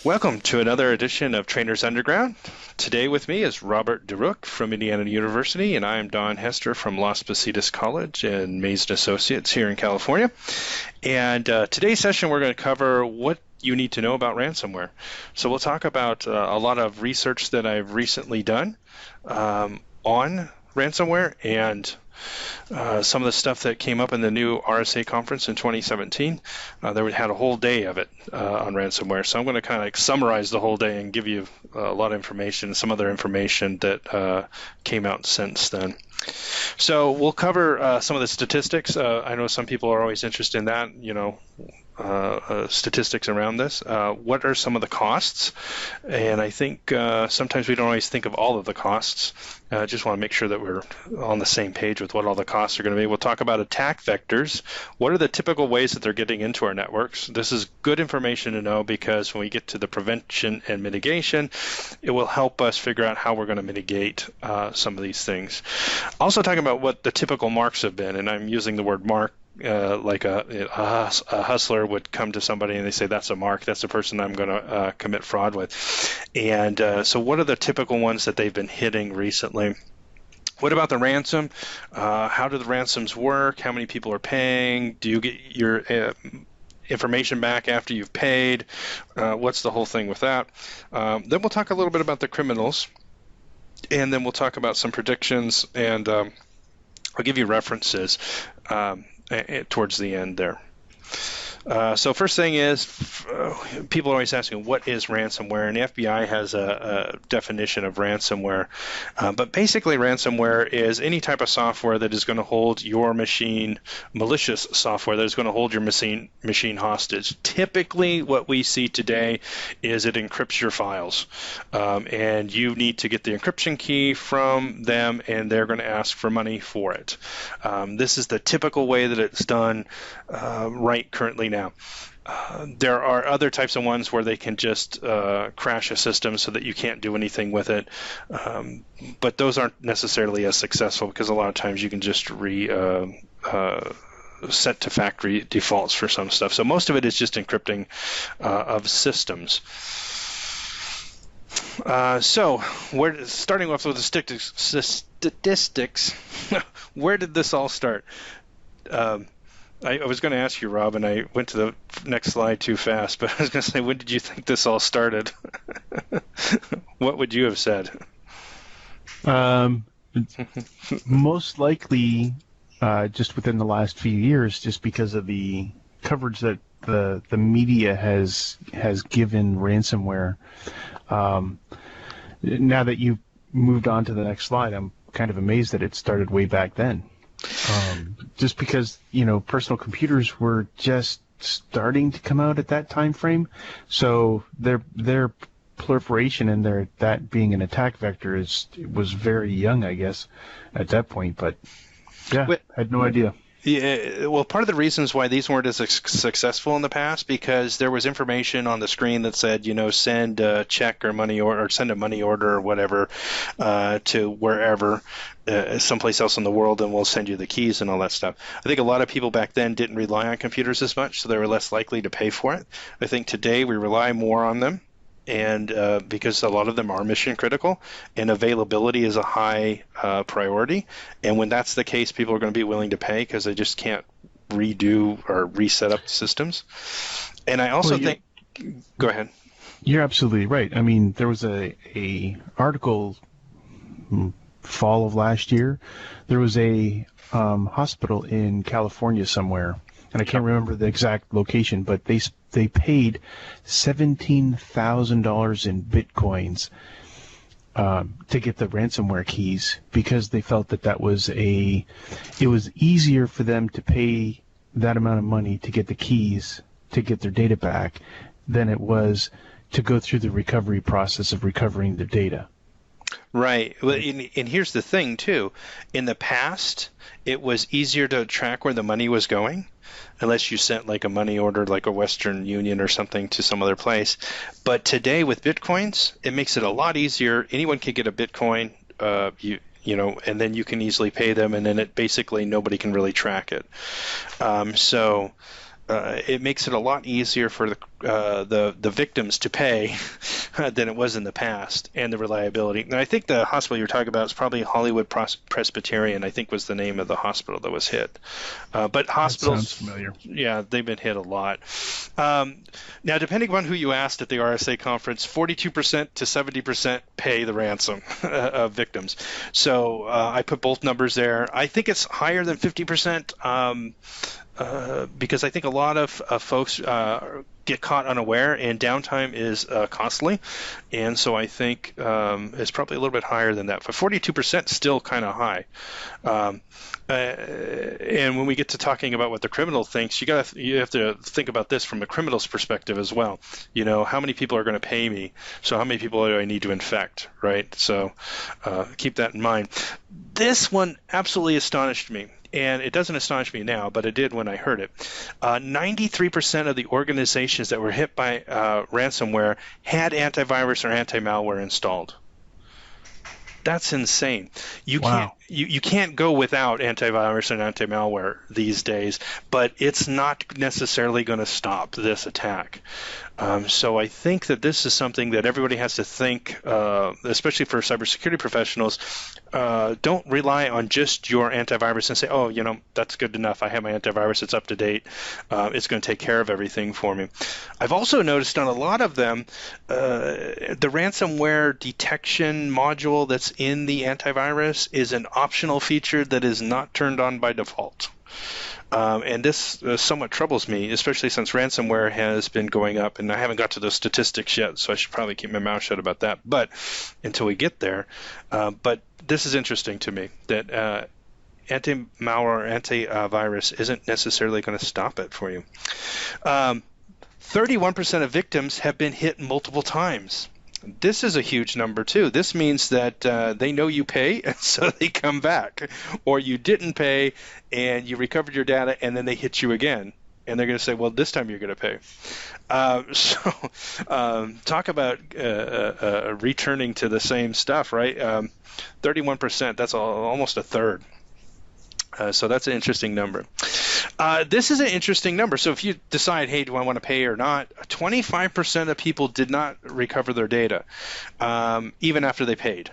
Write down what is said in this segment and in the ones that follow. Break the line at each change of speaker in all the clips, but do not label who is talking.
Welcome to another edition of Trainers Underground. Today with me is Robert DeRook from Indiana University, and I am Don Hester from Las Positas College and Mason Associates here in California. And today's session we're going to cover what you need to know about ransomware. So we'll talk about a lot of research that I've recently done on ransomware and some of the stuff that came up in the new RSA conference in 2017. They had a whole day of it on ransomware. So I'm going to kind of summarize the whole day and give you a lot of information, some other information that came out since then. So we'll cover some of the statistics. I know some people are always interested in that, statistics around this. What are some of the costs? And I think sometimes we don't always think of all of the costs. Just want to make sure that we're on the same page with what all the costs are going to be. We'll talk about attack vectors. What are the typical ways that they're getting into our networks? This is good information to know because when we get to the prevention and mitigation, it will help us figure out how we're going to mitigate some of these things. Also talking about what the typical marks have been, and I'm using the word mark like a hustler would come to somebody and they say, that's a mark, that's the person I'm going to commit fraud with. And so what are the typical ones that they've been hitting recently? What about the ransom? How do the ransoms work? How many people are paying? Do you get your information back after you've paid? What's the whole thing with that? Then we'll talk a little bit about the criminals, and then we'll talk about some predictions, and I'll give you references towards the end there. So first thing is, people are always asking, what is ransomware? And the FBI has a definition of ransomware. But basically, ransomware is any type of software that is going to hold your machine, malicious software that is going to hold your machine hostage. Typically, what we see today is it encrypts your files. And you need to get the encryption key from them, and they're going to ask for money for it. This is the typical way that it's done right currently now. There are other types of ones where they can just crash a system so that you can't do anything with it, but those aren't necessarily as successful because a lot of times you can just set to factory defaults for some stuff. So most of it is just encrypting of systems. So starting off with the statistics, where did this all start? I was going to ask you, Rob, and I went to the next slide too fast, but I was going to say, when did you think this all started? What would you have said?
Most likely just within the last few years, just because of the coverage that the media has given ransomware. Now that you've moved on to the next slide, I'm kind of amazed that it started way back then. Just because, personal computers were just starting to come out at that time frame, so their proliferation and that being an attack vector was very young, I guess, at that point. But yeah, I had no idea.
Yeah, well, part of the reasons why these weren't as successful in the past because there was information on the screen that said, send a check or money or send a money order or whatever to wherever, someplace else in the world, and we'll send you the keys and all that stuff. I think a lot of people back then didn't rely on computers as much, so they were less likely to pay for it. I think today we rely more on them. And because a lot of them are mission critical and availability is a high priority. And when that's the case, people are going to be willing to pay because they just can't redo or reset up the systems. And I also think, go ahead.
You're absolutely right. I mean, there was a article fall of last year. There was a hospital in California somewhere, and I can't remember the exact location, but they paid $17,000 in bitcoins to get the ransomware keys because they felt that was it was easier for them to pay that amount of money to get the keys to get their data back than it was to go through the recovery process of recovering the data.
Right. Well, and here's the thing, too. In the past, it was easier to track where the money was going, unless you sent like a money order like a Western Union or something to some other place. But today with Bitcoins, it makes it a lot easier. Anyone can get a Bitcoin, and then you can easily pay them, and then it basically nobody can really track it. So it makes it a lot easier for the the victims to pay than it was in the past, and the reliability. And I think the hospital you're talking about is probably Hollywood Presbyterian, I think was the name of the hospital that was hit. But hospitals,
that sounds familiar.
Yeah, they've been hit a lot. Now, depending upon who you asked at the RSA conference, 42% to 70% pay the ransom of victims. So I put both numbers there. I think it's higher than 50%. Because I think a lot of folks get caught unaware, and downtime is costly, and so I think it's probably a little bit higher than that. But 42% is still kind of high. And when we get to talking about what the criminal thinks, you have to think about this from a criminal's perspective as well. How many people are going to pay me? So how many people do I need to infect, right? So keep that in mind. This one absolutely astonished me. And it doesn't astonish me now, but it did when I heard it. 93% of the organizations that were hit by ransomware had antivirus or anti-malware installed. That's insane. You can't go without antivirus and anti-malware these days, but it's not necessarily going to stop this attack. So I think that this is something that everybody has to think, especially for cybersecurity professionals. Don't rely on just your antivirus and say, oh, that's good enough. I have my antivirus. It's up to date. It's going to take care of everything for me. I've also noticed on a lot of them, the ransomware detection module that's in the antivirus is an optional feature that is not turned on by default. And this somewhat troubles me, especially since ransomware has been going up, and I haven't got to those statistics yet, so I should probably keep my mouth shut about that. But until we get there, but this is interesting to me that anti-malware or antivirus isn't necessarily going to stop it for you. 31% of victims have been hit multiple times. This is a huge number, too. This means that they know you pay, and so they come back. Or you didn't pay, and you recovered your data, and then they hit you again. And they're going to say, well, this time you're going to pay. Talk about returning to the same stuff, right? 31%, that's almost a third. So that's an interesting number. This is an interesting number. So if you decide, hey, do I want to pay or not, 25% of people did not recover their data, even after they paid.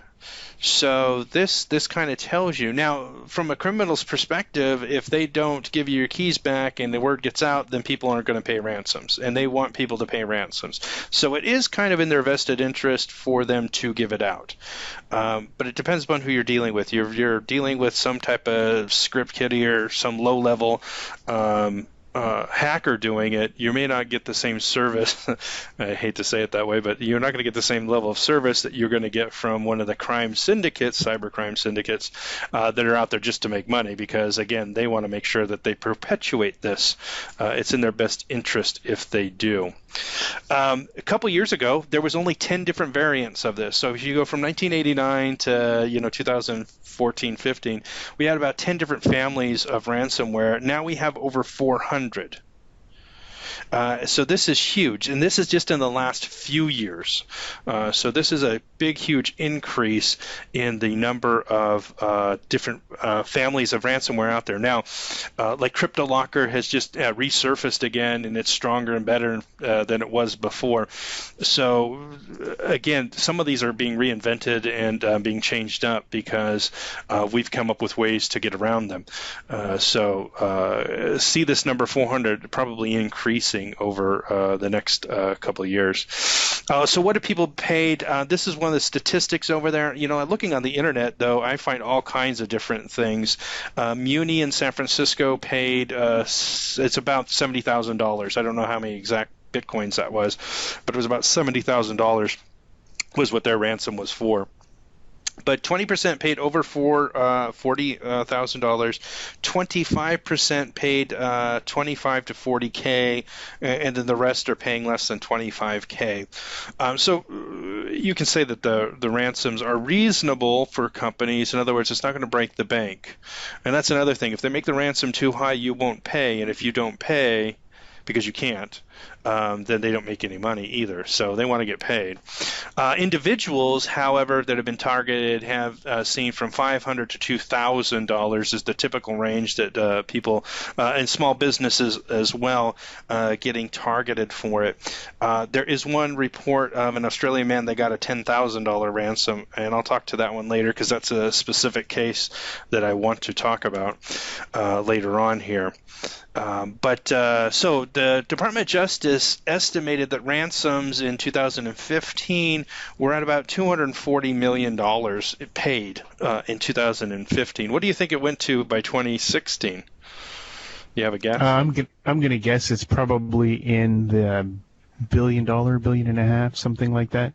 So this kind of tells you. Now, from a criminal's perspective, if they don't give you your keys back and the word gets out, then people aren't going to pay ransoms, and they want people to pay ransoms. So it is kind of in their vested interest for them to give it out. But it depends upon who you're dealing with. You're dealing with some type of script kiddie or some low-level hacker doing it, you may not get the same service. I hate to say it that way, but you're not going to get the same level of service that you're going to get from one of the crime syndicates, cybercrime syndicates, that are out there just to make money, because, again, they want to make sure that they perpetuate this. It's in their best interest if they do. A couple years ago, there was only 10 different variants of this. So if you go from 1989 to 2014, 15, we had about 10 different families of ransomware. Now we have over 400. So this is huge, and this is just in the last few years. So this is a big, huge increase in the number of different families of ransomware out there. Now, like CryptoLocker has just resurfaced again, and it's stronger and better than it was before. So again, some of these are being reinvented and being changed up because we've come up with ways to get around them. So see this number 400 probably increasing over the next couple of years. So what have people paid? This is one of the statistics over there. Looking on the internet, though, I find all kinds of different things. Muni in San Francisco paid, it's about $70,000. I don't know how many exact Bitcoins that was, but it was about $70,000 was what their ransom was for. But 20% paid over $40,000, 25% paid $25 to $40K, and then the rest are paying less than $25K. So you can say that the ransoms are reasonable for companies. In other words, it's not going to break the bank. And that's another thing. If they make the ransom too high, you won't pay. And if you don't pay, because you can't, then they don't make any money either. So they want to get paid. Individuals, however, that have been targeted have seen from $500 to $2,000 is the typical range that people and small businesses as well getting targeted for it. There is one report of an Australian man that got a $10,000 ransom, and I'll talk to that one later because that's a specific case that I want to talk about later on here. So the Department of Justice estimated that ransoms in 2015 were at about $240 million paid in 2015. What do you think it went to by 2016? You have a guess?
I'm going to guess it's probably in the $1 billion, $1.5 billion, something like that.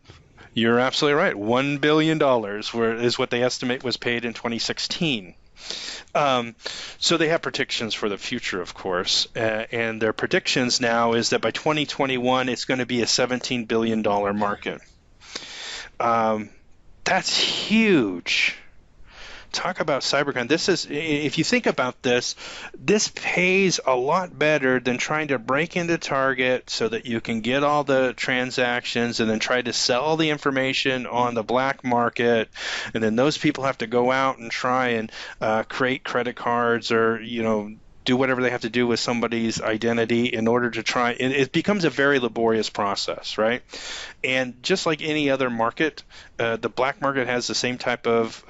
You're absolutely right. $1 billion is what they estimate was paid in 2016. So they have predictions for the future, of course, and their predictions now is that by 2021 it's going to be a $17 billion market. That's huge. Talk about cybercrime. This is, if you think about this pays a lot better than trying to break into Target so that you can get all the transactions and then try to sell all the information on the black market, and then those people have to go out and try and create credit cards or do whatever they have to do with somebody's identity in order to try. And it becomes a very laborious process, right? And just like any other market, the black market has the same type of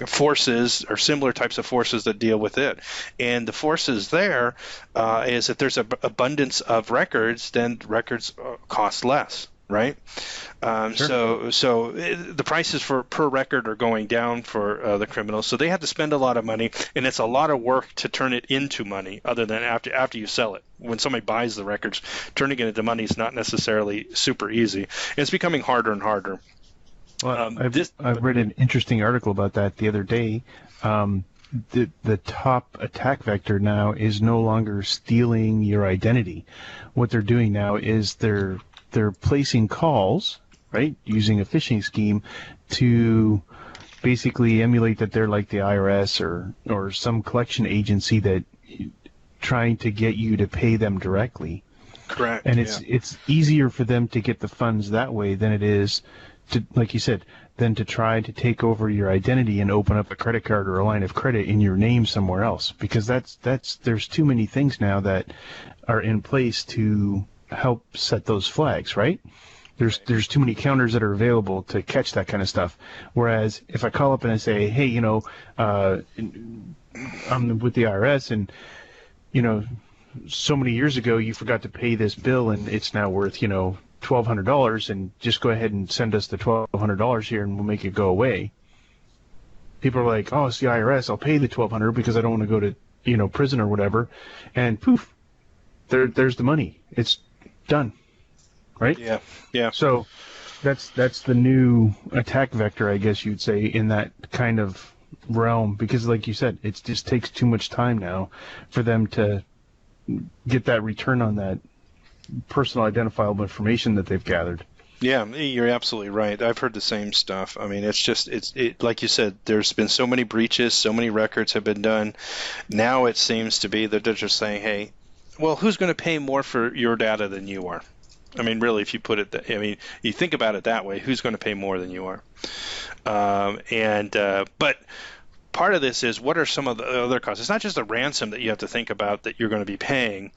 forces or similar types of forces that deal with it. And the forces there is that there's an abundance of records, then records cost less. Right,
Sure.
so the prices per record are going down for the criminals. So they have to spend a lot of money, and it's a lot of work to turn it into money. Other than after you sell it, when somebody buys the records, turning it into money is not necessarily super easy. And it's becoming harder and harder.
Well, I've read an interesting article about that the other day. The top attack vector now is no longer stealing your identity. What they're doing now is they're placing calls, right, using a phishing scheme to basically emulate that they're like the IRS or some collection agency that trying to get you to pay them directly.
Correct.
And it's easier for them to get the funds that way than it is to, like you said, than to try to take over your identity and open up a credit card or a line of credit in your name somewhere else, because there's too many things now that are in place to help set those flags, right? There's too many counters that are available to catch that kind of stuff. Whereas if I call up and I say, hey, I'm with the IRS, and so many years ago you forgot to pay this bill and it's now worth $1,200, and just go ahead and send us the $1,200 here and we'll make it go away. People are like, oh, it's the IRS, I'll pay the $1,200 because I don't want to go to prison or whatever, and poof, there's the money. It's done, right?
Yeah.
So that's the new attack vector, I guess you'd say, in that kind of realm, because like you said, it just takes too much time now for them to get that return on that personal identifiable information that they've gathered.
Yeah, you're absolutely right. I've heard the same stuff. I mean, it's like you said, there's been so many breaches, so many records have been done. Now it seems to be that they're just saying, hey, well, who's going to pay more for your data than you are? I mean, really, if you put it, you think about it that way, who's going to pay more than you are? But part of this is, what are some of the other costs? It's not just a ransom that you have to think about that you're going to be paying.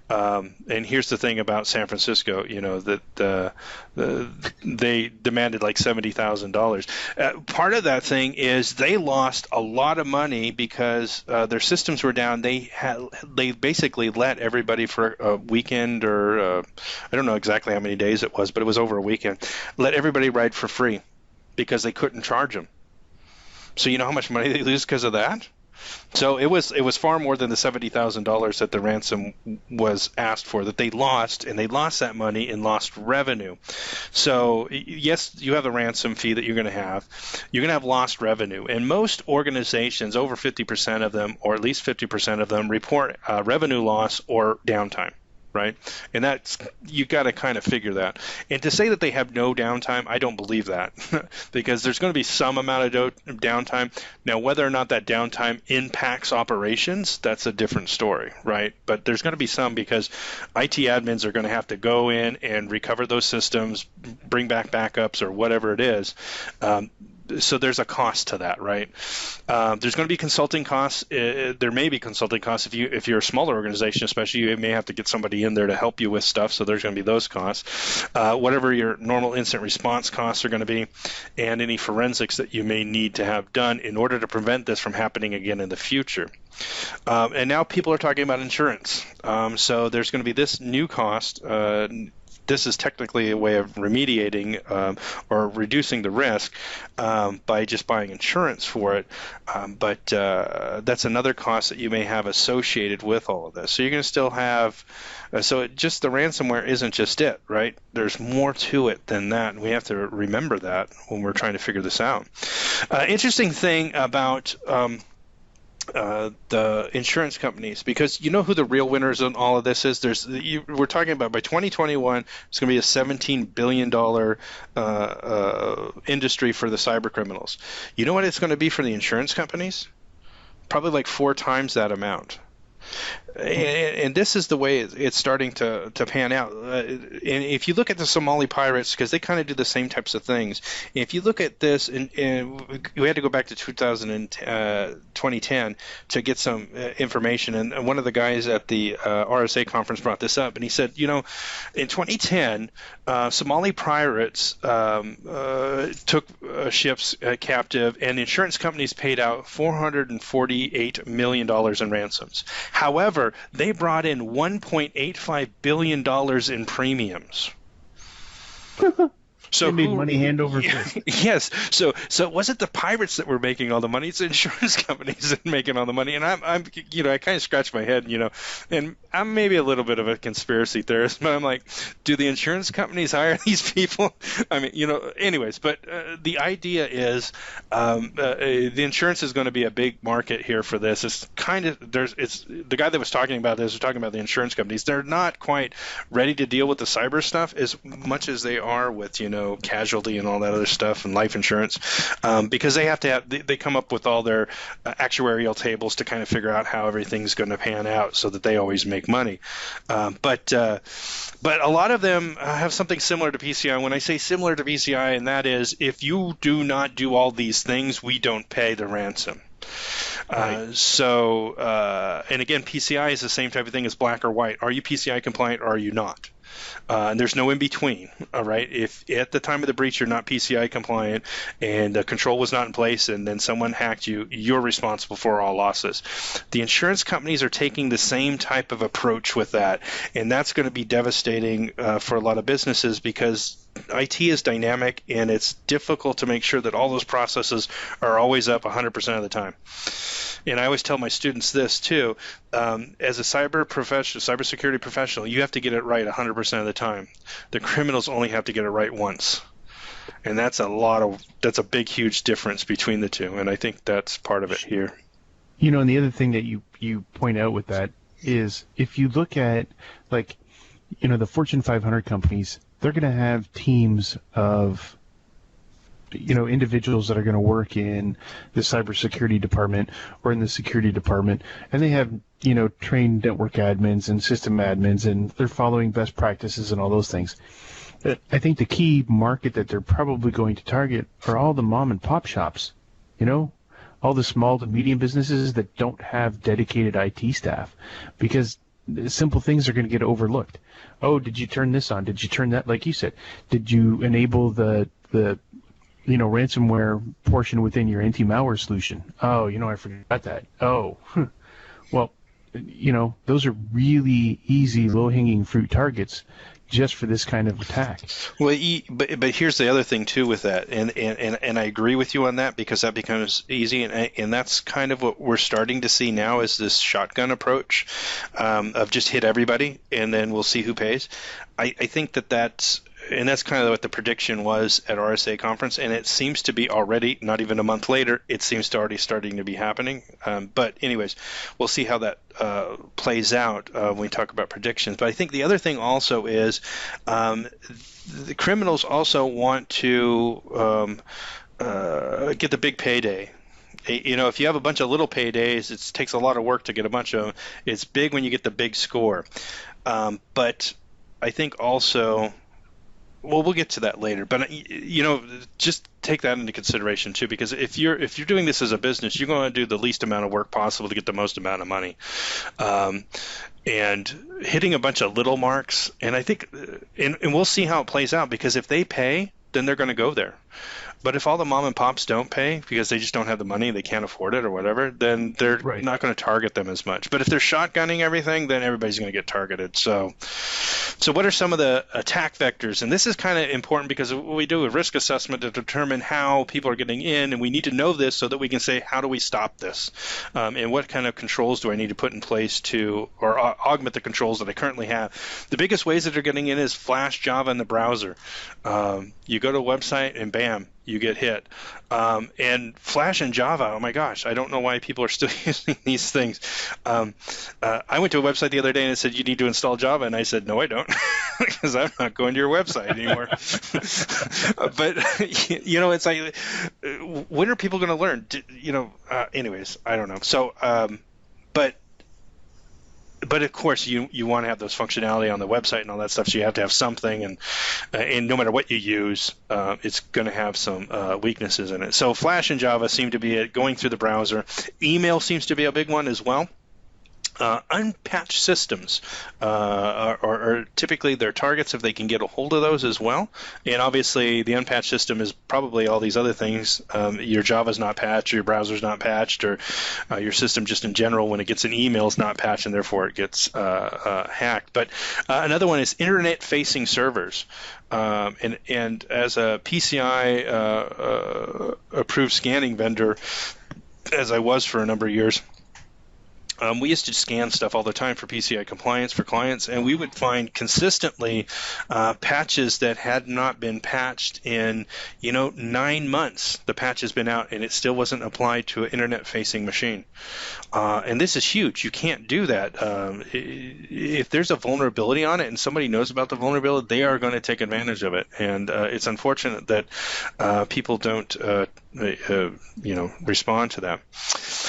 And here's the thing about San Francisco, that they demanded like $70,000. Part of that thing is they lost a lot of money because their systems were down. They basically let everybody for a weekend, or I don't know exactly how many days it was, but it was over a weekend, let everybody ride for free because they couldn't charge them. So you know how much money they lose because of that? So it was far more than the $70,000 that the ransom was asked for that they lost, and they lost that money and lost revenue. So yes, you have a ransom fee that you're going to have. You're going to have lost revenue, and most organizations, over 50% of them, or at least 50% of them, report revenue loss or downtime. right? And that's, you got to kind of figure that. And to say that they have no downtime, I don't believe that because there's going to be some amount of downtime. Now, whether or not that downtime impacts operations, that's a different story, right? But there's going to be some because IT admins are going to have to go in and recover those systems, bring back backups or whatever it is. So there's a cost to that, right? There's going to be consulting costs. There may be consulting costs if you're a smaller organization, especially. You may have to get somebody in there to help you with stuff. So there's going to be those costs. Whatever your normal incident response costs are going to be, and any forensics that you may need to have done in order to prevent this from happening again in the future. And now people are talking about insurance. So there's going to be this new cost. This is technically a way of remediating or reducing the risk by just buying insurance for it. But that's another cost that you may have associated with all of this. So you're going to still have, just the ransomware isn't just it, right? There's more to it than that. And we have to remember that when we're trying to figure this out. Interesting thing about the insurance companies, because you know who the real winners in all of this is. We're talking about by 2021, it's going to be a $17 billion industry for the cyber criminals. You know what it's going to be for the insurance companies? Probably like 4 times that amount. And this is the way it's starting to pan out. And if you look at the Somali pirates, because they kind of do the same types of things, if you look at this, and we had to go back to 2010 to get some information, and one of the guys at the RSA conference brought this up, and he said, in 2010, Somali pirates took ships captive, and the insurance companies paid out $448 million in ransoms. However, they brought in $1.85 billion in premiums.
So they made money hand over fist.
Yes. So it wasn't the pirates that were making all the money; it's the insurance companies that were making all the money. And I'm I kind of scratch my head, and I'm maybe a little bit of a conspiracy theorist, but I'm like, do the insurance companies hire these people? I mean, anyways. But the idea is, the insurance is going to be a big market here for this. It's the guy that was talking about this was talking about the insurance companies. They're not quite ready to deal with the cyber stuff as much as they are with casualty and all that other stuff and life insurance, because they come up with all their actuarial tables to kind of figure out how everything's going to pan out so that they always make money. But a lot of them have something similar to PCI. When I say similar to PCI, and that is, if you do not do all these things, we don't pay the ransom. Right. And again, PCI is the same type of thing as black or white. Are you PCI compliant or are you not? And there's no in between, all right? If at the time of the breach you're not PCI compliant and the control was not in place and then someone hacked you, you're responsible for all losses. The insurance companies are taking the same type of approach with that, and that's going to be devastating for a lot of businesses because IT is dynamic and it's difficult to make sure that all those processes are always up 100% of the time. And I always tell my students this too, as a cybersecurity professional, you have to get it right 100% of the time. The criminals only have to get it right once. And that's a big, huge difference between the two. And I think that's part of it here.
And the other thing that you point out with that is if you look at the Fortune 500 companies, they're going to have teams of individuals that are going to work in the cybersecurity department or in the security department, and they have trained network admins and system admins, and they're following best practices and all those things. But I think the key market that they're probably going to target are all the mom and pop shops, all the small to medium businesses that don't have dedicated IT staff, because simple things are going to get overlooked. Oh, did you turn this on? Did you turn that? Like you said, did you enable the ransomware portion within your anti-malware solution? Oh, I forgot that. Oh, well, those are really easy, low-hanging fruit targets just for this kind of attack.
Well, but here's the other thing too with that, and I agree with you on that because that becomes easy, and that's kind of what we're starting to see now is this shotgun approach of just hit everybody and then we'll see who pays. I think that's and that's kind of what the prediction was at RSA conference, and it seems to be already, not even a month later, it seems to already starting to be happening. But anyways, we'll see how that plays out when we talk about predictions. But I think the other thing also is the criminals also want to get the big payday. If you have a bunch of little paydays, it takes a lot of work to get a bunch of them. It's big when you get the big score. But I think also, well, we'll get to that later. But just take that into consideration too, because if you're doing this as a business, you're going to do the least amount of work possible to get the most amount of money. And hitting a bunch of little marks, and I think, and we'll see how it plays out, because if they pay, then they're going to go there. But if all the mom and pops don't pay because they just don't have the money, they can't afford it or whatever, then they're not going to target them as much. But if they're shotgunning everything, then everybody's going to get targeted. So what are some of the attack vectors? And this is kind of important because we do a risk assessment to determine how people are getting in, and we need to know this so that we can say, how do we stop this? And what kind of controls do I need to put in place to, or augment the controls that I currently have? The biggest ways that they're getting in is Flash, Java, in the browser. You go to a website and bam, you get hit. And Flash and Java, oh my gosh, I don't know why people are still using these things. I went to a website the other day and it said, you need to install Java. And I said, no, I don't, because I'm not going to your website anymore. But, it's like, when are people going to learn? Anyways, I don't know. So, but of course, you want to have those functionality on the website and all that stuff, so you have to have something, and no matter what you use, it's going to have some weaknesses in it. So Flash and Java seem to be going through the browser. Email seems to be a big one as well. Unpatched systems are typically their targets if they can get a hold of those as well. And obviously, the unpatched system is probably all these other things. Your Java's not patched, or your browser's not patched, or your system just in general, when it gets an email, is not patched, and therefore it gets hacked. But another one is internet-facing servers. And as a PCI approved scanning vendor, as I was for a number of years, we used to scan stuff all the time for PCI compliance for clients, and we would find consistently patches that had not been patched in 9 months. The patch has been out and it still wasn't applied to an internet-facing machine. And this is huge. You can't do that. If there's a vulnerability on it and somebody knows about the vulnerability, they are going to take advantage of it. And it's unfortunate that people don't respond to that.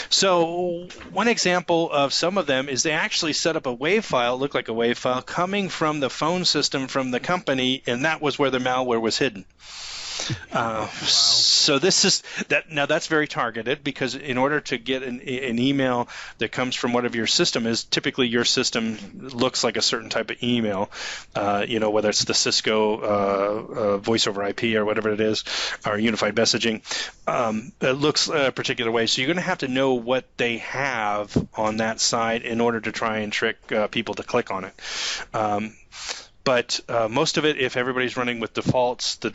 So one example of some of them is they actually set up a WAV file, looked like a WAV file, coming from the phone system from the company, and that was where the malware was hidden. Wow. So this is that. Now that's very targeted, because in order to get an email that comes from one of your system, is typically your system looks like a certain type of email, whether it's the Cisco voice over IP or whatever it is, or unified messaging. It looks a particular way. So you're going to have to know what they have on that side in order to try and trick people to click on it. But most of it, if everybody's running with defaults, the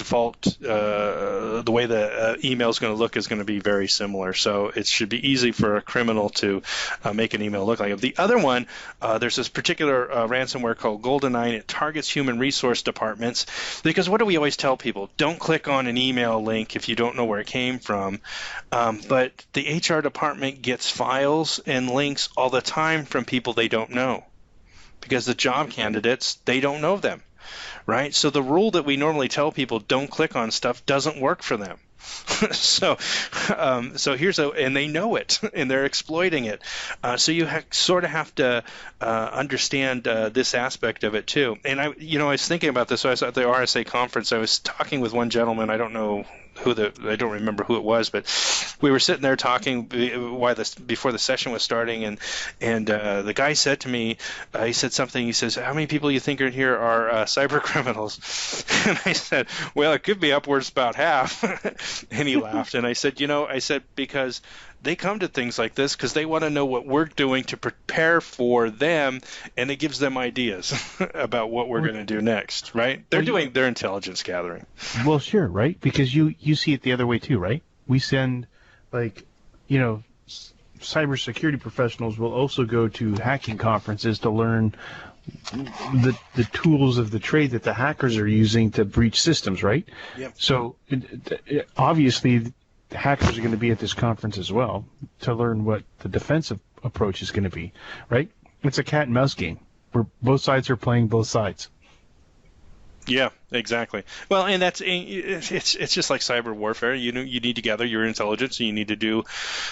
way the email is going to look is going to be very similar. So it should be easy for a criminal to make an email look like it. The other one, there's this particular ransomware called GoldenEye. It targets human resource departments, because what do we always tell people? Don't click on an email link if you don't know where it came from. But the HR department gets files and links all the time from people they don't know, because the job candidates, they don't know them, right? So the rule that we normally tell people, don't click on stuff, doesn't work for them. So and they know it, and they're exploiting it. So you sort of have to understand this aspect of it too. And I was thinking about this. So I was at the RSA conference. I was talking with one gentleman. I don't remember who it was, but we were sitting there talking before the session was starting, and the guy said to me, he said something. He says, "How many people you think are here are cyber criminals?" And I said, "Well, it could be upwards about half." And he laughed, and I said, because they come to things like this because they want to know what we're doing to prepare for them, and it gives them ideas about what we're going to do next, right? They're doing their intelligence gathering.
Well, sure, right? Because you see it the other way too, right? We send, cybersecurity professionals will also go to hacking conferences to learn the tools of the trade that the hackers are using to breach systems, right?
Yep.
So obviously, the hackers are going to be at this conference as well to learn what the defensive approach is going to be, right? It's a cat and mouse game where both sides are playing both sides.
Yeah, exactly. Well, and it's just like cyber warfare. You need to gather your intelligence, and you need to do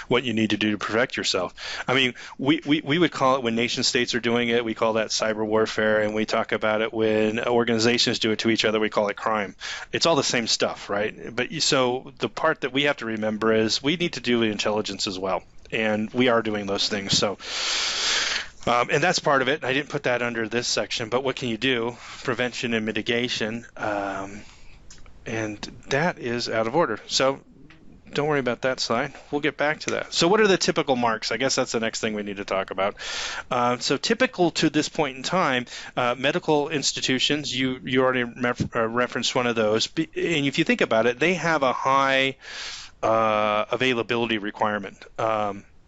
what you need to do to protect yourself. I mean, we would call it, when nation states are doing it, we call that cyber warfare, and we talk about it when organizations do it to each other, we call it crime. It's all the same stuff, right? But so the part that we have to remember is we need to do intelligence as well, and we are doing those things. So. And that's part of it. I didn't put that under this section, but what can you do? Prevention and mitigation, and that is out of order. So don't worry about that slide. We'll get back to that. So what are the typical marks? I guess that's the next thing we need to talk about. So typical to this point in time, medical institutions, you already referenced one of those. And if you think about it, they have a high availability requirement.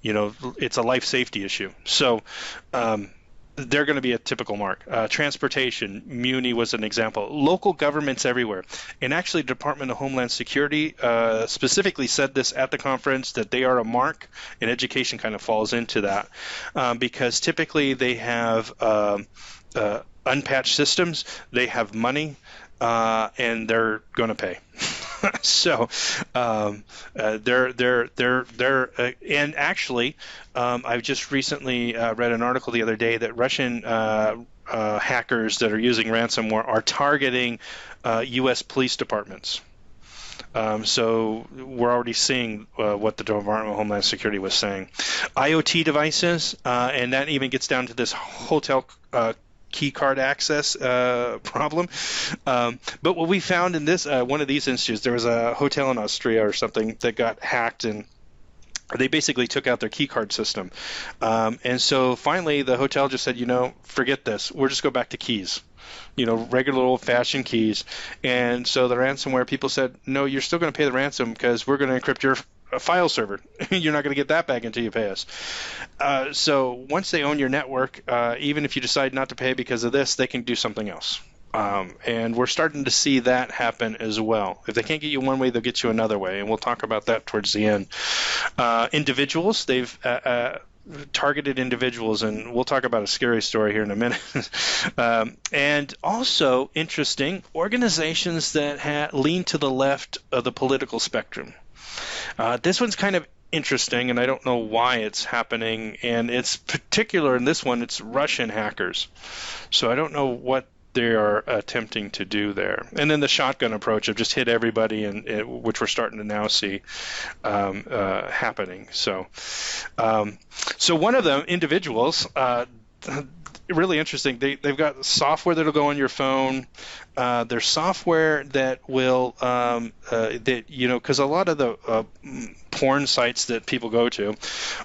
It's a life safety issue. So they're going to be a typical mark. Transportation, Muni was an example. Local governments everywhere. And actually, Department of Homeland Security specifically said this at the conference, that they are a mark, and education kind of falls into that. Because typically they have unpatched systems, they have money, and they're going to pay. So they're and actually, I've just recently read an article the other day that Russian hackers that are using ransomware are targeting U.S. police departments. So we're already seeing what the Department of Homeland Security was saying. IoT devices, and that even gets down to this hotel key card access problem. But what we found in this one of these instances, there was a hotel in Austria or something that got hacked, and they basically took out their key card system. And so finally the hotel just said, forget this. We'll just go back to keys. Regular old-fashioned keys. And so the ransomware people said, no, you're still going to pay the ransom because we're going to encrypt your file server. You're not going to get that back until you pay us. So once they own your network, even if you decide not to pay because of this, they can do something else. And we're starting to see that happen as well. If they can't get you one way, they'll get you another way, and we'll talk about that towards the end. Individuals, they've targeted individuals, and we'll talk about a scary story here in a minute. And also, interesting, organizations that lean to the left of the political spectrum. This one's kind of interesting, and I don't know why it's happening, and it's particular in this one, it's Russian hackers. So I don't know what they are attempting to do there. And then the shotgun approach of just hit everybody, which we're starting to now see happening. So one of them, individuals, really interesting. They've got software that'll go on your phone. There's software that will because a lot of the porn sites that people go to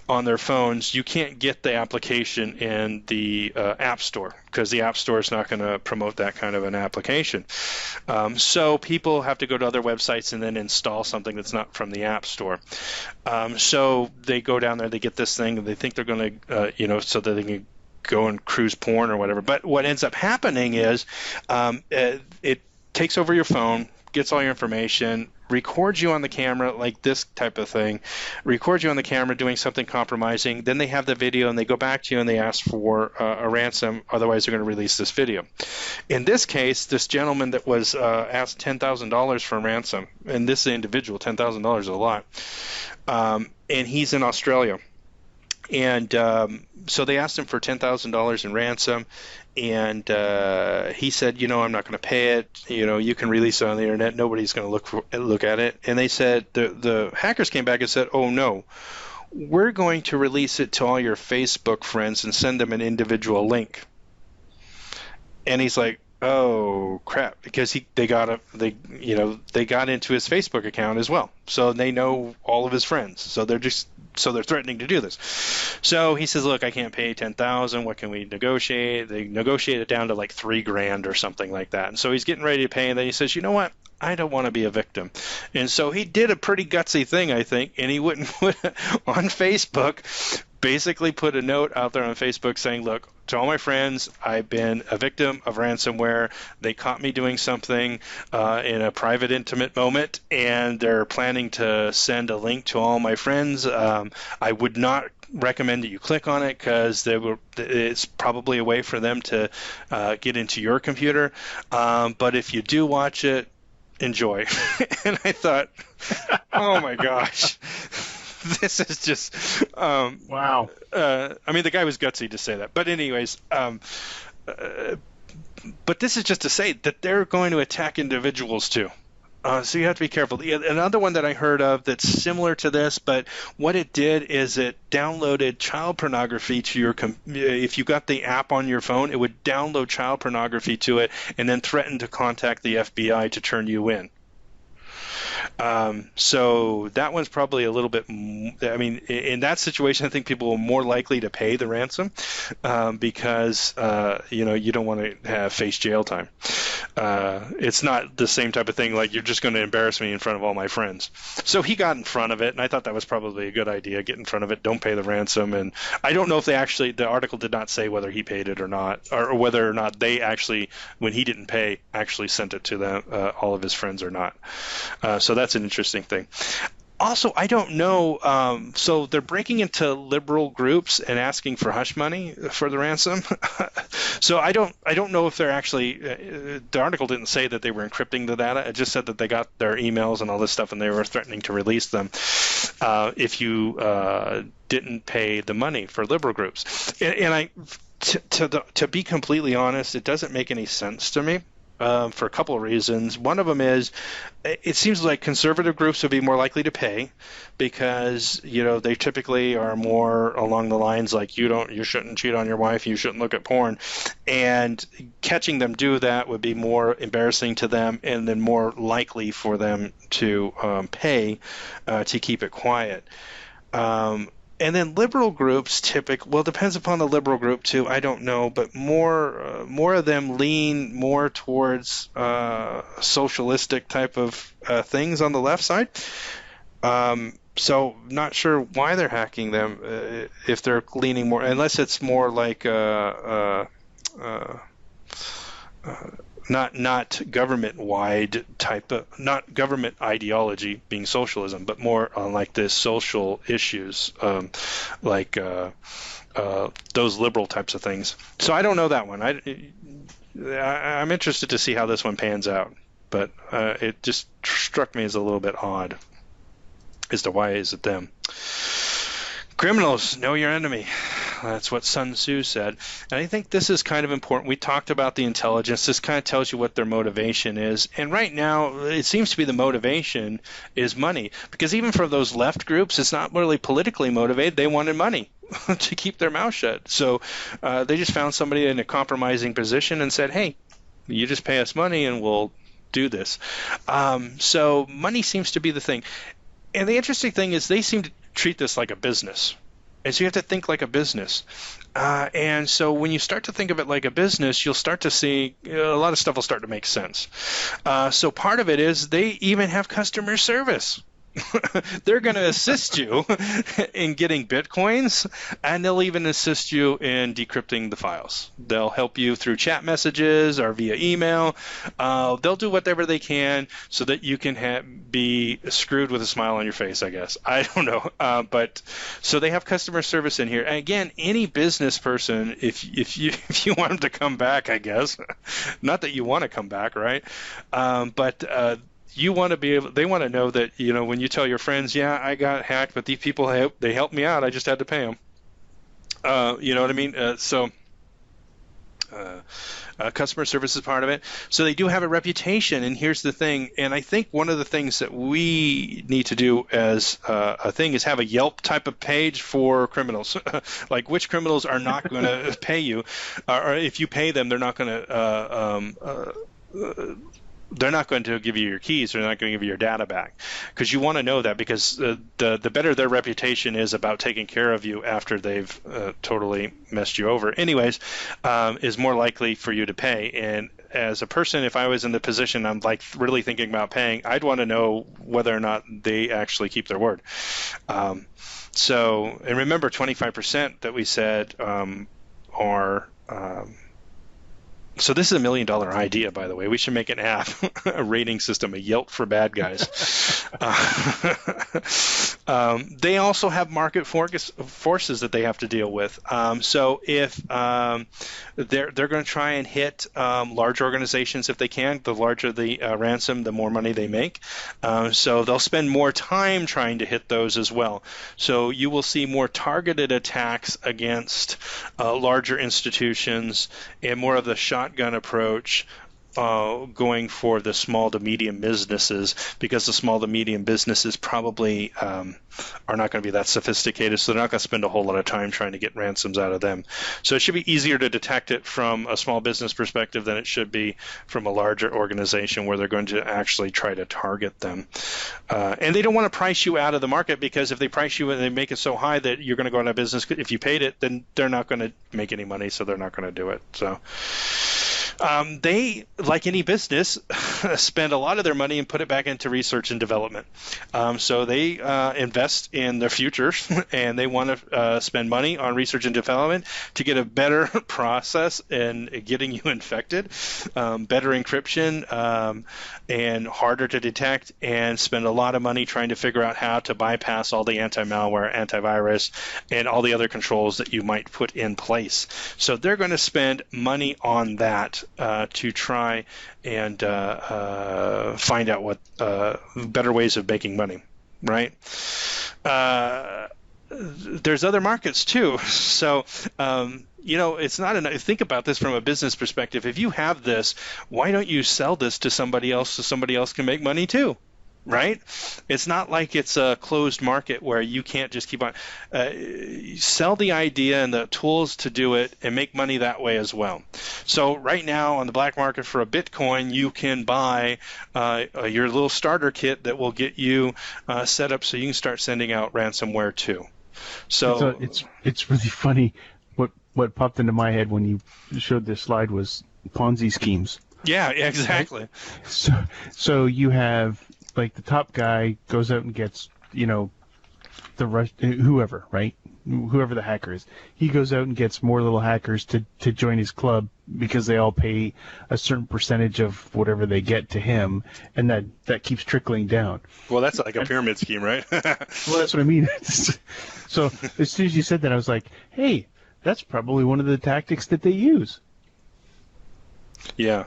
on their phones, you can't get the application in the App Store because the App Store is not going to promote that kind of an application. So people have to go to other websites and then install something that's not from the App Store. So they go down there, they get this thing, and they think they're going to, so that they can go and cruise porn or whatever. But what ends up happening is it takes over your phone, gets all your information, records you on the camera, like this type of thing, records you on the camera doing something compromising. Then they have the video, and they go back to you and they ask for a ransom. Otherwise, they're going to release this video. In this case, this gentleman that was asked $10,000 for a ransom, and this individual, $10,000 is a lot, and he's in Australia. And so they asked him for $10,000 in ransom, and he said, I'm not going to pay it. You can release it on the internet. Nobody's going to look at it. And they said, the hackers came back and said, oh, no, we're going to release it to all your Facebook friends and send them an individual link. And he's like, oh crap, because they got into his Facebook account as well, so they know all of his friends. So they're threatening to do this. So he says, look, I can't pay $10,000. What can we negotiate? They negotiate it down to like $3,000 or something like that. And so he's getting ready to pay, and then he says, you know what? I don't want to be a victim. And so he did a pretty gutsy thing, I think, and he wouldn't put on Facebook, basically put a note out there on Facebook saying, look, to all my friends, I've been a victim of ransomware. They caught me doing something in a private, intimate moment, and they're planning to send a link to all my friends. I would not recommend that you click on it because it's probably a way for them to get into your computer. But if you do watch it, enjoy. And I thought, oh my gosh. This is just
wow.
I mean, the guy was gutsy to say that, but anyways, but this is just to say that they're going to attack individuals too. So you have to be careful. Another one that I heard of that's similar to this, but what it did is it downloaded child pornography to your if you got the app on your phone, it would download child pornography to it and then threaten to contact the FBI to turn you in. So that one's probably a little bit, I mean, in that situation, I think people are more likely to pay the ransom because, you don't want to face jail time. It's not the same type of thing like you're just going to embarrass me in front of all my friends. So he got in front of it, and I thought that was probably a good idea. Get in front of it, don't pay the ransom. And I don't know if the article did not say whether he paid it or not, or whether or not they actually, when he didn't pay, actually sent it to them, all of his friends or not. So that's an interesting thing. Also, I don't know. So they're breaking into liberal groups and asking for hush money for the ransom. So I don't know if they're actually. The article didn't say that they were encrypting the data. It just said that they got their emails and all this stuff, and they were threatening to release them if you didn't pay the money for liberal groups. And to be completely honest, it doesn't make any sense to me. For a couple of reasons. One of them is it seems like conservative groups would be more likely to pay because, they typically are more along the lines like you shouldn't cheat on your wife, you shouldn't look at porn. And catching them do that would be more embarrassing to them and then more likely for them to pay to keep it quiet. And then liberal groups depends upon the liberal group too. I don't know, but more of them lean more towards socialistic type of things on the left side. So not sure why they're hacking them if they're leaning more, unless it's more like not government-wide type of, not government ideology being socialism, but more on like this social issues, like those liberal types of things. So I don't know that one. I'm interested to see how this one pans out, but it just struck me as a little bit odd as to why is it them. Criminals, know your enemy. That's what Sun Tzu said. And I think this is kind of important. We talked about the intelligence. This kind of tells you what their motivation is. And right now, it seems to be the motivation is money. Because even for those left groups, it's not really politically motivated. They wanted money to keep their mouth shut. So they just found somebody in a compromising position and said, hey, you just pay us money and we'll do this. So money seems to be the thing. And the interesting thing is they seem to treat this like a business. And so you have to think like a business. And so when you start to think of it like a business, you'll start to see a lot of stuff will start to make sense. So part of it is they even have customer service. They're going to assist you in getting Bitcoins, and they'll even assist you in decrypting the files. They'll help you through chat messages or via email. They'll do whatever they can so that you can be screwed with a smile on your face, I guess. I don't know. But so they have customer service in here. And again, any business person, if you want them to come back, I guess, not that you want to come back, right? But you want to be able, they want to know that, when you tell your friends, yeah, I got hacked, but these people, they helped me out. I just had to pay them. You know what I mean? Customer service is part of it. So they do have a reputation. And here's the thing. And I think one of the things that we need to do as a thing is have a Yelp type of page for criminals. Like which criminals are not going to pay you, or if you pay them, they're not going to give you your keys. They're not going to give you your data back, because you want to know that, because the better their reputation is about taking care of you after they've totally messed you over anyways, is more likely for you to pay. And as a person, if I was in the position I'm like really thinking about paying, I'd want to know whether or not they actually keep their word. So, and remember, 25% that we said are. So this is $1 million idea, by the way. We should make an app, a rating system, a Yelp for bad guys. They also have market forces that they have to deal with. So if they're going to try and hit large organizations if they can, the larger the ransom, the more money they make. So they'll spend more time trying to hit those as well. So you will see more targeted attacks against larger institutions and more of the shotgun approach going for the small to medium businesses, because the small to medium businesses probably are not going to be that sophisticated, so they're not going to spend a whole lot of time trying to get ransoms out of them. So it should be easier to detect it from a small business perspective than it should be from a larger organization where they're going to actually try to target them. And they don't want to price you out of the market, because if they price you and they make it so high that you're going to go out of business if you paid it, then they're not going to make any money, so they're not going to do it. So they, like any business, spend a lot of their money and put it back into research and development. So they invest in their future, and they want to spend money on research and development to get a better process in getting you infected, better encryption, and harder to detect, and spend a lot of money trying to figure out how to bypass all the anti-malware, antivirus, and all the other controls that you might put in place. So they're going to spend money on that to try and find out what better ways of making money, right? There's other markets too. So, it's not enough. Think about this from a business perspective. If you have this, why don't you sell this to somebody else so somebody else can make money too? Right? It's not like it's a closed market where you can't just keep on. Sell the idea and the tools to do it and make money that way as well. So right now on the black market for a Bitcoin, you can buy your little starter kit that will get you set up so you can start sending out ransomware too. So
it's really funny. What popped into my head when you showed this slide was Ponzi schemes.
Yeah, exactly.
Right? So you have, like, the top guy goes out and gets, whoever, right? Whoever the hacker is. He goes out and gets more little hackers to join his club because they all pay a certain percentage of whatever they get to him, and that keeps trickling down.
Well, that's like a pyramid scheme, right?
Well, that's what I mean. So as soon as you said that, I was like, hey, that's probably one of the tactics that they use.
Yeah.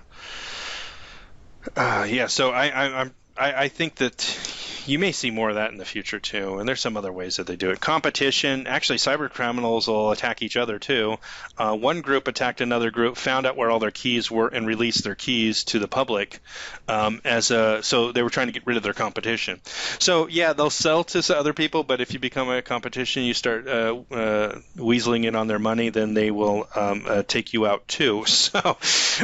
So I think that you may see more of that in the future too, and there's some other ways that they do it. Competition, actually, cyber criminals will attack each other too. One group attacked another group, found out where all their keys were, and released their keys to the public. So they were trying to get rid of their competition. So yeah, they'll sell to other people, but if you become a competition, you start weaseling in on their money, then they will take you out too. So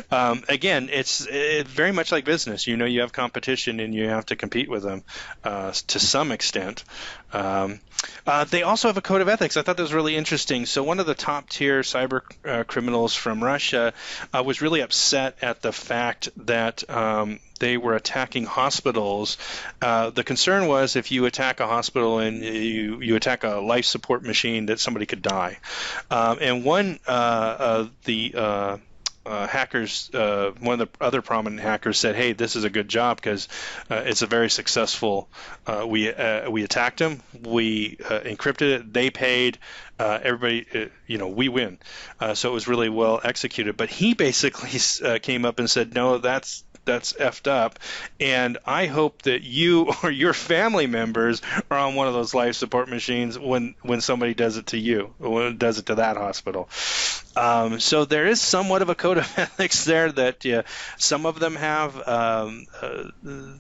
again, it's very much like business. You have competition and you have to compete with them. To some extent. They also have a code of ethics. I thought that was really interesting. So one of the top tier cyber criminals from Russia was really upset at the fact that they were attacking hospitals. The concern was if you attack a hospital and you attack a life support machine, that somebody could die. And one hackers, one of the other prominent hackers said, "Hey, this is a good job because it's a very successful. We attacked them, we encrypted it, they paid, everybody, we win. So it was really well executed." But he basically came up and said, "No, that's effed up, and I hope that you or your family members are on one of those life support machines when somebody does it to you, or does it to that hospital." So there is somewhat of a code of ethics there that some of them have.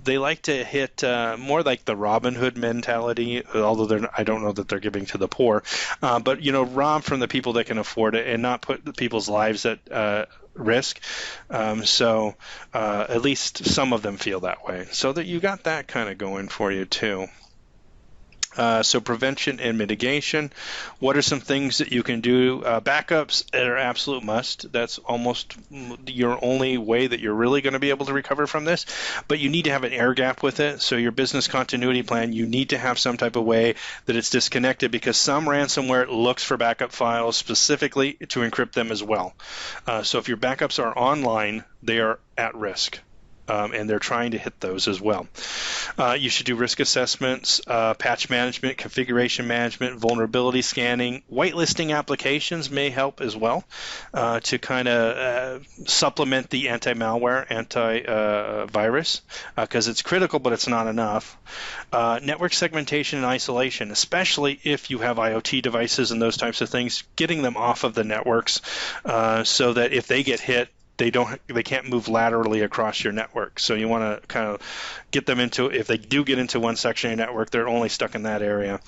They like to hit more like the Robin Hood mentality, although I don't know that they're giving to the poor, but rob from the people that can afford it and not put people's lives at risk. So at least some of them feel that way. So that you got that kind of going for you too. So prevention and mitigation. What are some things that you can do? Backups are absolute must. That's almost your only way that you're really going to be able to recover from this. But you need to have an air gap with it. So your business continuity plan, you need to have some type of way that it's disconnected, because some ransomware looks for backup files specifically to encrypt them as well. So if your backups are online, they are at risk. And they're trying to hit those as well. You should do risk assessments, patch management, configuration management, vulnerability scanning. Whitelisting applications may help as well to kind of supplement the anti-malware, antivirus, because it's critical, but it's not enough. Network segmentation and isolation, especially if you have IoT devices and those types of things, getting them off of the networks so that if they get hit, they can't move laterally across your network. So you want to kind of get them into, if they do get into one section of your network, they're only stuck in that area.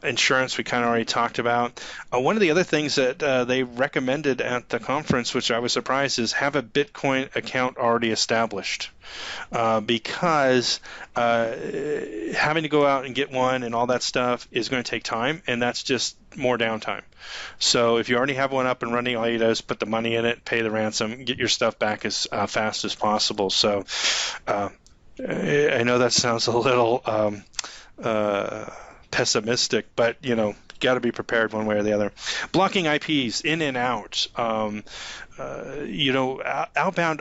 Insurance, we kind of already talked about. One of the other things that they recommended at the conference, which I was surprised, is have a Bitcoin account already established. Because having to go out and get one and all that stuff is going to take time, and that's just more downtime. So if you already have one up and running, all you do is put the money in it, pay the ransom, get your stuff back as fast as possible. So I know that sounds a little pessimistic, but got to be prepared one way or the other. Blocking IPs in and out. Outbound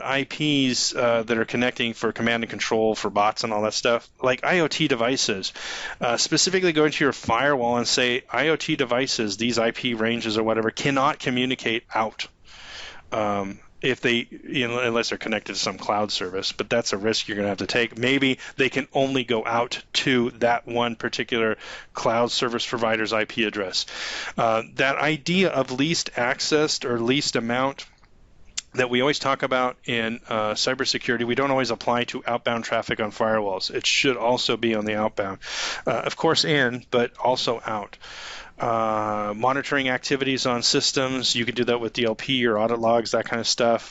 IPs that are connecting for command and control for bots and all that stuff, like IoT devices, specifically go into your firewall and say IoT devices, these IP ranges or whatever, cannot communicate out. If they, unless they're connected to some cloud service, but that's a risk you're going to have to take. Maybe they can only go out to that one particular cloud service provider's IP address. That idea of least accessed or least amount that we always talk about in cybersecurity, we don't always apply to outbound traffic on firewalls. It should also be on the outbound. Of course in, but also out. Monitoring activities on systems, you can do that with DLP or audit logs, that kind of stuff,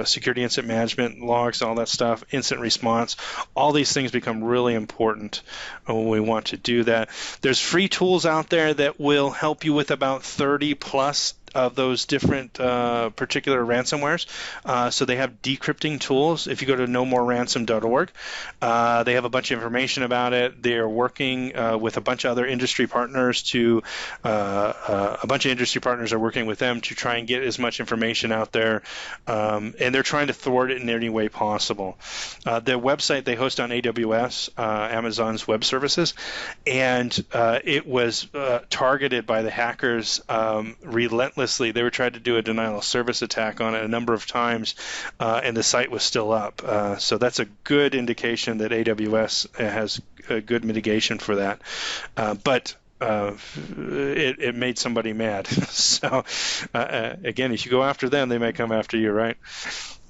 security incident management logs, all that stuff, incident response. All these things become really important when we want to do that. There's free tools out there that will help you with about 30 plus of those different particular ransomwares. So they have decrypting tools. If you go to nomoreransom.org, they have a bunch of information about it. They're working with a bunch of other industry partners a bunch of industry partners are working with them to try and get as much information out there. And they're trying to thwart it in any way possible. Their website they host on AWS, Amazon's Web Services, and it was targeted by the hackers relentlessly. They were trying to do a denial of service attack on it a number of times, and the site was still up. So that's a good indication that AWS has a good mitigation for that. But it made somebody mad. So again, if you go after them, they may come after you, right?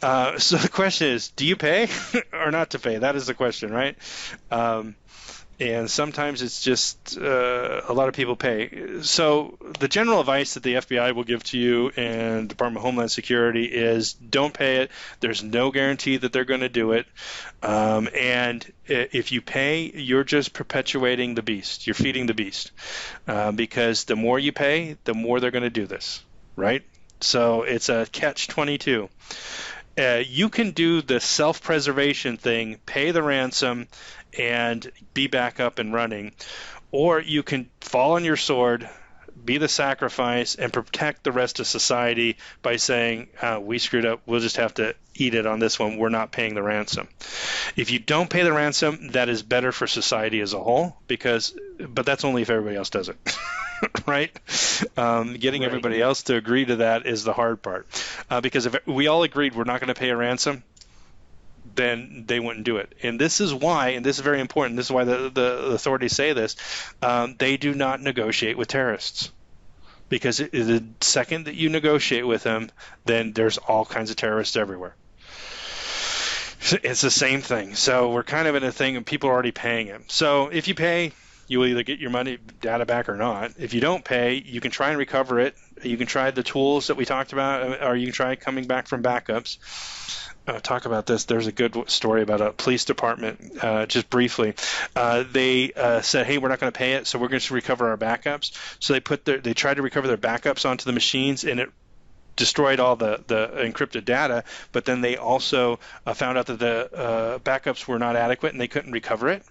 So the question is, do you pay or not to pay? That is the question, right? And sometimes it's just a lot of people pay. So the general advice that the FBI will give to you and Department of Homeland Security is don't pay it. There's no guarantee that they're going to do it. And if you pay, you're just perpetuating the beast. You're feeding the beast. Because the more you pay, the more they're going to do this, right? So it's a catch-22. You can do the self-preservation thing, pay the ransom, and be back up and running. Or you can fall on your sword, be the sacrifice, and protect the rest of society by saying, we screwed up, we'll just have to eat it on this one, we're not paying the ransom. If you don't pay the ransom, that is better for society as a whole, but that's only if everybody else does it. Right? Getting everybody else to agree to that is the hard part. Because if we all agreed we're not going to pay a ransom, then they wouldn't do it. And this is why, and this is very important, this is why the authorities say this, they do not negotiate with terrorists. Because the second that you negotiate with them, then there's all kinds of terrorists everywhere. It's the same thing. So we're kind of in a thing, and people are already paying them. So if you pay, You will either get your money data back or not. If you don't pay, you can try and recover it. You can try the tools that we talked about, or you can try coming back from backups. Talk about this. There's a good story about a police department, just briefly. They said, hey, we're not going to pay it, so we're going to recover our backups. So they tried to recover their backups onto the machines, and it destroyed all the encrypted data, but then they also found out that the backups were not adequate and they couldn't recover it.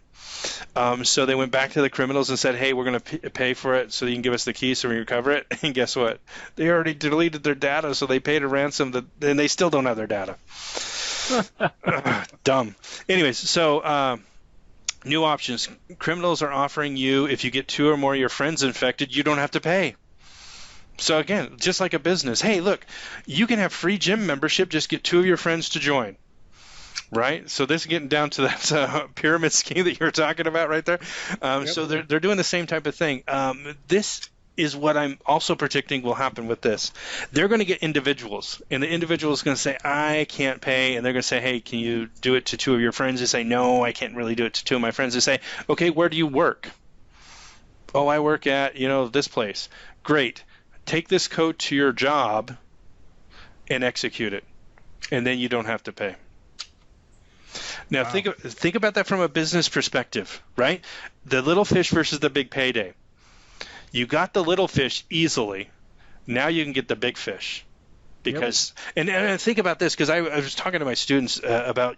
So they went back to the criminals and said, hey, we're going to pay for it so you can give us the key so we can recover it. And guess what? They already deleted their data, so they paid a ransom, and they still don't have their data. Dumb. Anyways, so new options. Criminals are offering you, if you get 2 or more of your friends infected, you don't have to pay. So again, just like a business, hey, look, you can have free gym membership, just get 2 of your friends to join. Right? So this is getting down to that pyramid scheme that you were talking about right there. Yep. So they're doing the same type of thing. This is what I'm also predicting will happen with this. They're going to get individuals, and the individual is going to say, I can't pay, and they're going to say, hey, can you do it to 2 of your friends? They say, no, I can't really do it to 2 of my friends. They say, okay, where do you work? Oh, I work at, this place. Great. Take this code to your job and execute it, and then you don't have to pay. Now, wow. Think about that from a business perspective, right? The little fish versus the big payday. You got the little fish easily. Now you can get the big fish. Because and think about this, because I was talking to my students about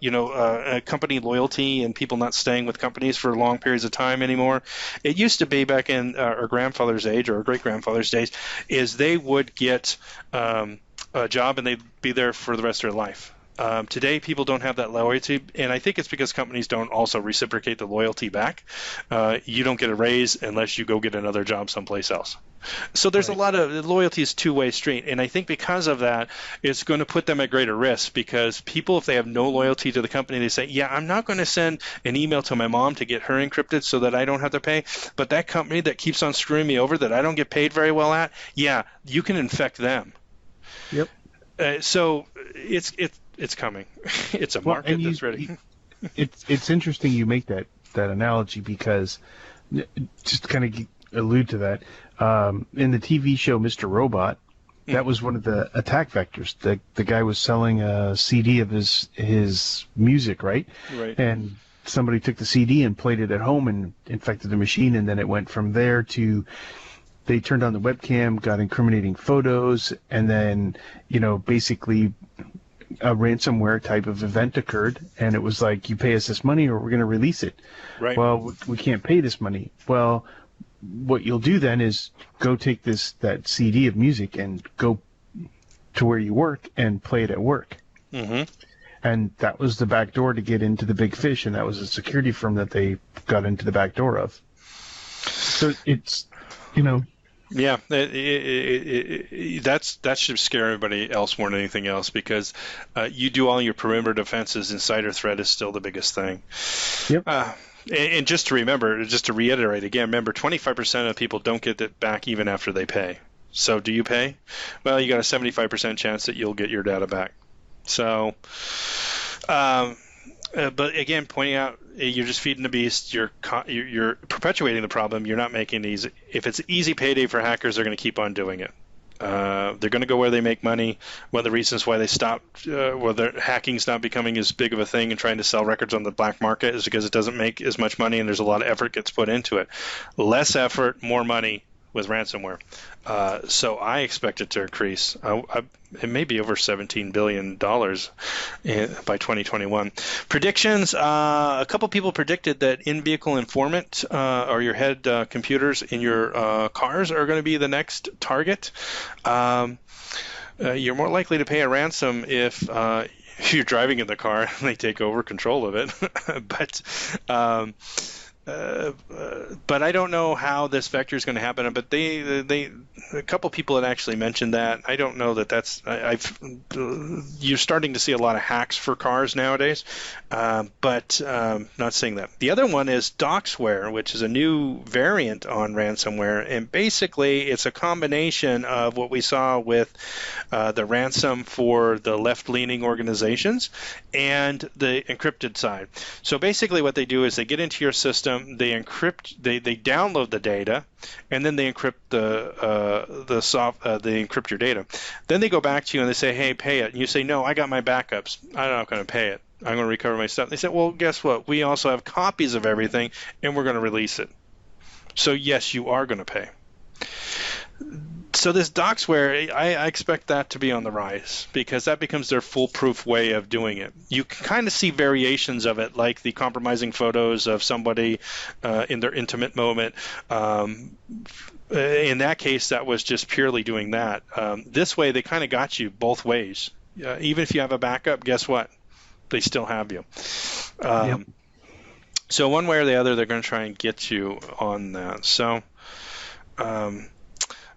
company loyalty and people not staying with companies for long periods of time anymore. It used to be back in our grandfather's age or our great grandfather's days, is they would get a job and they'd be there for the rest of their life. Today, people don't have that loyalty, and I think it's because companies don't also reciprocate the loyalty back. You don't get a raise unless you go get another job someplace else. So there's a lot of loyalty is two-way street, and I think because of that, it's going to put them at greater risk because people, if they have no loyalty to the company, they say, yeah, I'm not going to send an email to my mom to get her encrypted so that I don't have to pay, but that company that keeps on screwing me over that I don't get paid very well at, yeah, you can infect them.
Yep.
So it's coming. It's a market that's ready.
It's interesting you make that analogy because just to kind of allude to that, in the TV show Mr. Robot, that was one of the attack vectors. The guy was selling a CD of his music, right?
Right.
And somebody took the CD and played it at home and infected the machine, and then it went from there to they turned on the webcam, got incriminating photos, and then, basically a ransomware type of event occurred, and it was like, you pay us this money or we're going to release it.
Right.
Well, we can't pay this money. Well, what you'll do then is go take that CD of music and go to where you work and play it at work.
Mm-hmm.
And that was the back door to get into the big fish, and that was a security firm that they got into the back door of. So it's,
Yeah, that should scare everybody else more than anything else because you do all your perimeter defenses. Insider threat is still the biggest thing.
Yep.
And just to reiterate again, remember 25% of people don't get it back even after they pay. So do you pay? Well, you got a 75% chance that you'll get your data back. So, but again, pointing out, you're just feeding the beast. You're perpetuating the problem. You're not making it easy. If it's easy payday for hackers, they're going to keep on doing it. They're going to go where they make money. One of the reasons why they stopped, whether hacking's not becoming as big of a thing and trying to sell records on the black market is because it doesn't make as much money and there's a lot of effort gets put into it. Less effort, more money with ransomware. So I expect it to increase. It may be over $17 billion by 2021. Predictions, a couple people predicted that in-vehicle informant or your head computers in your cars are going to be the next target. You're more likely to pay a ransom if you're driving in the car and they take over control of it. But I don't know how this vector is going to happen. But a couple people had actually mentioned that. I don't know that that's. You're starting to see a lot of hacks for cars nowadays, but not seeing that. The other one is Doxware, which is a new variant on ransomware, and basically it's a combination of what we saw with the ransom for the left-leaning organizations and the encrypted side. So basically, what they do is they get into your system. system, they download the data, and then they encrypt they encrypt your data. Then they go back to you and they say, hey, pay it. And you say, no, I got my backups. I'm not going to pay it. I'm going to recover my stuff. They say, well, guess what? We also have copies of everything, and we're going to release it. So yes, you are going to pay. So this Doxware, I expect that to be on the rise because that becomes their foolproof way of doing it. You can kind of see variations of it, like the compromising photos of somebody in their intimate moment. In that case, that was just purely doing that. This way, they kind of got you both ways. Even if you have a backup, guess what? They still have you.
Yep.
So one way or the other, they're going to try and get you on that. So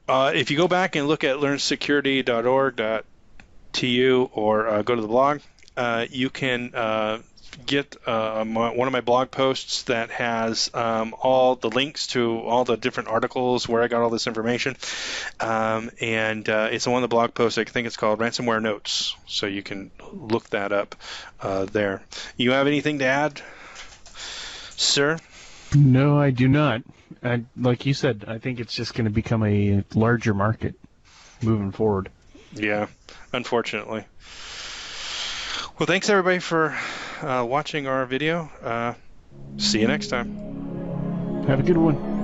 if you go back and look at learnsecurity.org.tu or go to the blog, you can get one of my blog posts that has all the links to all the different articles where I got all this information. And it's one of the blog posts, I think it's called Ransomware Notes. So you can look that up there. You have anything to add, sir?
No, I do not. Like you said, I think it's just going to become a larger market moving forward.
Yeah, unfortunately. Well, thanks everybody for watching our video. See you next time.
Have a good one.